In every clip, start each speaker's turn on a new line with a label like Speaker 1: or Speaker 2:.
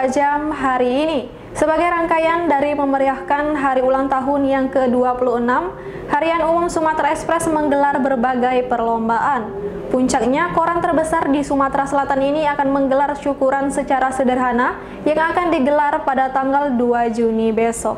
Speaker 1: 2 jam hari ini. Sebagai rangkaian dari memeriahkan hari ulang tahun yang ke-26, Harian Umum Sumatera Express menggelar berbagai perlombaan. Puncaknya, koran terbesar di Sumatera Selatan ini akan menggelar syukuran secara sederhana yang akan digelar pada tanggal 2 Juni besok.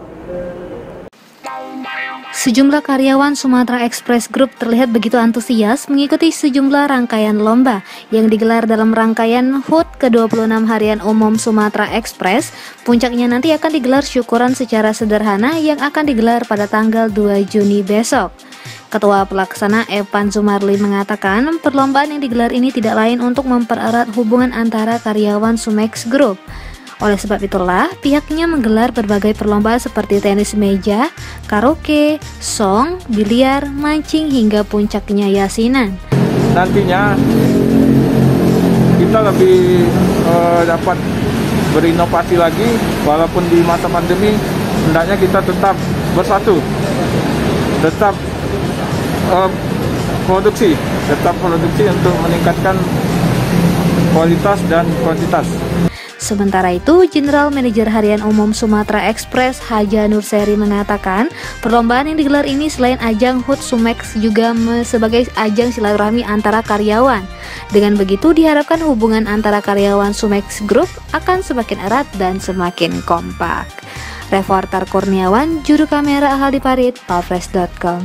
Speaker 2: Sejumlah karyawan Sumatera Express Group terlihat begitu antusias mengikuti sejumlah rangkaian lomba yang digelar dalam rangkaian HUT ke-26 Harian Umum Sumatera Express. Puncaknya nanti akan digelar syukuran secara sederhana yang akan digelar pada tanggal 2 Juni besok. Ketua Pelaksana Evan Sumarli mengatakan perlombaan yang digelar ini tidak lain untuk mempererat hubungan antara karyawan Sumex Group. Oleh sebab itulah, pihaknya menggelar berbagai perlombaan seperti tenis meja, karaoke, song, biliar, mancing, hingga puncaknya yasinan.
Speaker 3: Nantinya kita lebih dapat berinovasi lagi, walaupun di masa pandemi, hendaknya kita tetap bersatu, tetap produksi untuk meningkatkan kualitas dan kuantitas.
Speaker 2: Sementara itu, General Manager Harian Umum Sumatera Express Haja Nurseri mengatakan perlombaan yang digelar ini selain ajang HUT Sumex juga sebagai ajang silaturahmi antara karyawan. Dengan begitu diharapkan hubungan antara karyawan Sumex Group akan semakin erat dan semakin kompak. Reporter Kurniawan, juru kamera Ahli Parit, palfresh.com.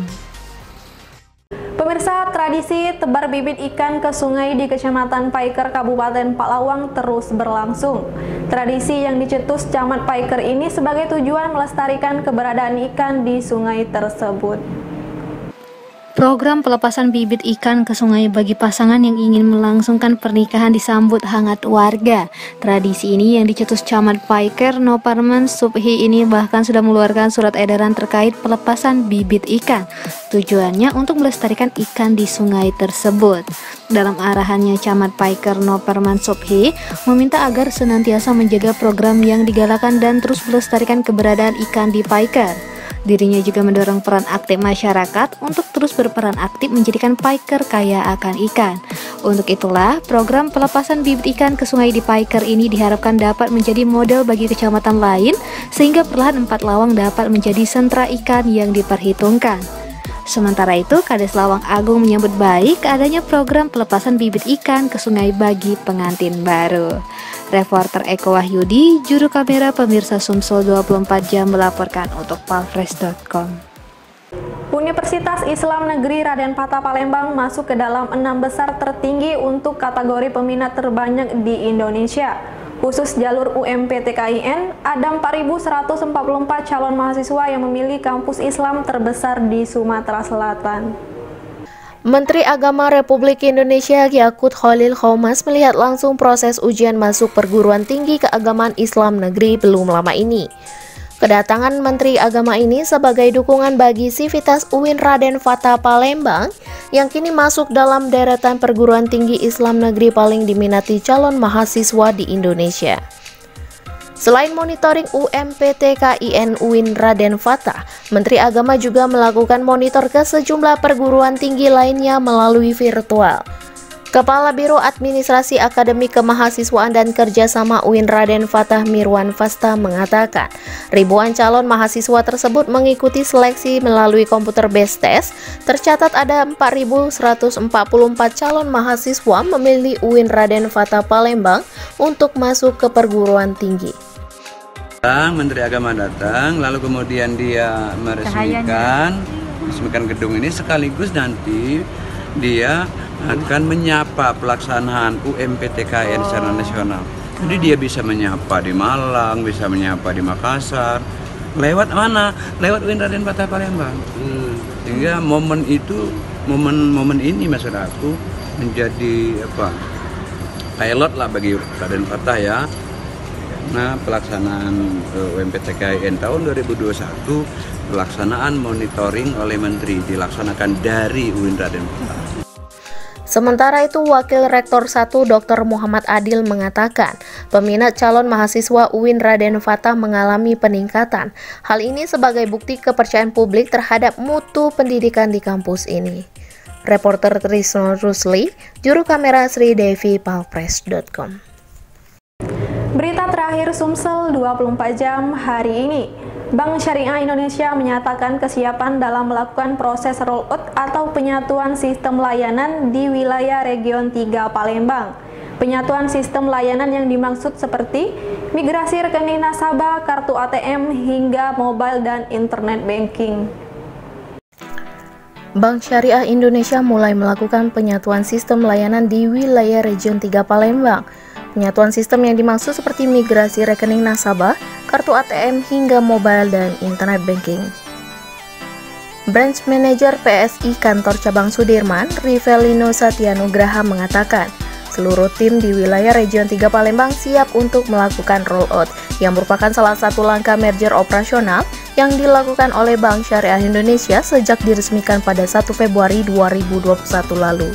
Speaker 1: Pemirsa, tradisi tebar bibit ikan ke sungai di Kecamatan Paiker, Kabupaten Palawang terus berlangsung. Tradisi yang dicetus Camat Paiker ini sebagai tujuan melestarikan keberadaan ikan di sungai tersebut.
Speaker 2: Program pelepasan bibit ikan ke sungai bagi pasangan yang ingin melangsungkan pernikahan disambut hangat warga. Tradisi ini yang dicetus Camat Paiker Noparman Subhi ini bahkan sudah mengeluarkan surat edaran terkait pelepasan bibit ikan. Tujuannya untuk melestarikan ikan di sungai tersebut. Dalam arahannya, Camat Paiker Noparman Subhi meminta agar senantiasa menjaga program yang digalakan dan terus melestarikan keberadaan ikan di Paiker. Dirinya juga mendorong peran aktif masyarakat untuk terus berperan aktif menjadikan Paiker kaya akan ikan. Untuk itulah, program pelepasan bibit ikan ke sungai di Paiker ini diharapkan dapat menjadi model bagi kecamatan lain, sehingga perlahan 4 Lawang dapat menjadi sentra ikan yang diperhitungkan. Sementara itu, Kades Lawang Agung menyambut baik adanya program pelepasan bibit ikan ke sungai bagi pengantin baru. Reporter Eko Wahyudi, juru kamera pemirsa Sumsel 24 jam melaporkan untuk palfresh.com.
Speaker 1: Universitas Islam Negeri Raden Patah Palembang masuk ke dalam 6 besar tertinggi untuk kategori peminat terbanyak di Indonesia. Khusus jalur UMPTKIN, ada 4.144 calon mahasiswa yang memilih kampus Islam terbesar di Sumatera Selatan.
Speaker 4: Menteri Agama Republik Indonesia Yakut Khalil Qomas melihat langsung proses ujian masuk perguruan tinggi keagamaan Islam negeri belum lama ini. Kedatangan Menteri Agama ini sebagai dukungan bagi Sivitas UIN Raden Fatah Palembang yang kini masuk dalam deretan perguruan tinggi Islam negeri paling diminati calon mahasiswa di Indonesia. Selain monitoring UMPTKIN UIN Raden Fatah, Menteri Agama juga melakukan monitor ke sejumlah perguruan tinggi lainnya melalui virtual. Kepala Biro Administrasi Akademik Kemahasiswaan dan Kerjasama UIN Raden Fatah Mirwan Fasta mengatakan, ribuan calon mahasiswa tersebut mengikuti seleksi melalui komputer based test. Tercatat ada 4.144 calon mahasiswa memilih UIN Raden Fatah Palembang untuk masuk ke perguruan tinggi.
Speaker 5: Menteri Agama datang, lalu kemudian dia meresmikan gedung ini, sekaligus nanti dia akan menyapa pelaksanaan UMPTKIN secara nasional. Jadi dia bisa menyapa di Malang, bisa menyapa di Makassar. Lewat mana? Lewat UIN Raden Fatah Palembang. Sehingga momen itu, momen ini maksud aku menjadi pilot lah bagi Raden Fatah ya. Nah, pelaksanaan UMPTKIN tahun 2021, pelaksanaan monitoring oleh Menteri dilaksanakan dari UIN Raden Fatah.
Speaker 4: Sementara itu, Wakil Rektor 1 Dr. Muhammad Adil mengatakan, peminat calon mahasiswa UIN Raden Fatah mengalami peningkatan. Hal ini sebagai bukti kepercayaan publik terhadap mutu pendidikan di kampus ini. Reporter Trisno Rusli, juru kamera Sri Devi, palfresh.com.
Speaker 1: Berita terakhir terakhir Sumsel 24 jam hari ini. Bank Syariah Indonesia menyatakan kesiapan dalam melakukan proses rollout atau penyatuan sistem layanan di wilayah Region 3 Palembang. Penyatuan sistem layanan yang dimaksud seperti migrasi rekening nasabah, kartu ATM, hingga mobile dan internet banking.
Speaker 4: Bank Syariah Indonesia mulai melakukan penyatuan sistem layanan di wilayah Region 3 Palembang. Penyatuan sistem yang dimaksud seperti migrasi rekening nasabah, kartu ATM, hingga mobile dan internet banking. Branch Manager PSI Kantor Cabang Sudirman, Rivelino Satyanugraha mengatakan, seluruh tim di wilayah Region 3 Palembang siap untuk melakukan rollout, yang merupakan salah satu langkah merger operasional yang dilakukan oleh Bank Syariah Indonesia sejak diresmikan pada 1 Februari 2021 lalu.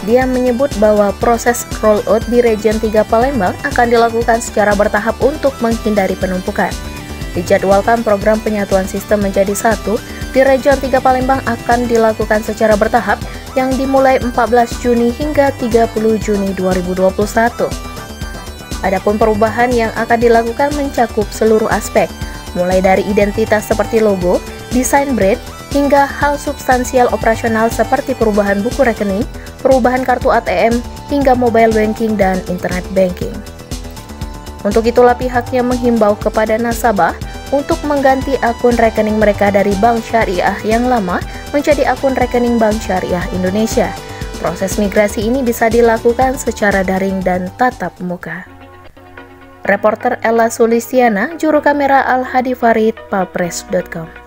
Speaker 4: Dia menyebut bahwa proses rollout di Region 3 Palembang akan dilakukan secara bertahap untuk menghindari penumpukan. Dijadwalkan program penyatuan sistem menjadi satu di Region 3 Palembang akan dilakukan secara bertahap yang dimulai 14 Juni hingga 30 Juni 2021. Adapun perubahan yang akan dilakukan mencakup seluruh aspek, mulai dari identitas seperti logo, desain brand, hingga hal substansial operasional seperti perubahan buku rekening, perubahan kartu ATM, hingga mobile banking dan internet banking. Untuk itulah pihaknya menghimbau kepada nasabah untuk mengganti akun rekening mereka dari Bank Syariah yang lama menjadi akun rekening Bank Syariah Indonesia. Proses migrasi ini bisa dilakukan secara daring dan tatap muka. Reporter Ella Sulistiana, juru kamera Al-Hadi Farid, palpres.com.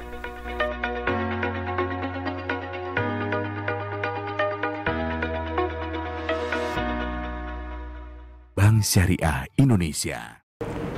Speaker 6: Bank Syariah Indonesia.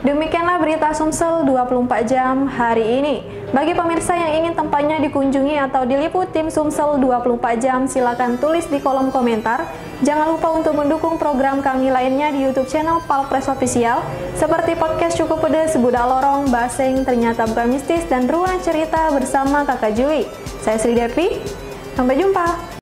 Speaker 1: Demikianlah berita Sumsel 24 jam hari ini. Bagi pemirsa yang ingin tempatnya dikunjungi atau diliput tim Sumsel 24 jam, silakan tulis di kolom komentar. Jangan lupa untuk mendukung program kami lainnya di YouTube channel Palpres Official, seperti podcast Cukup Pedes, Budak Lorong, Baseng, Ternyata Bukan Mistis, dan Ruang Cerita bersama Kakak Juli. Saya Sri Devi, sampai jumpa.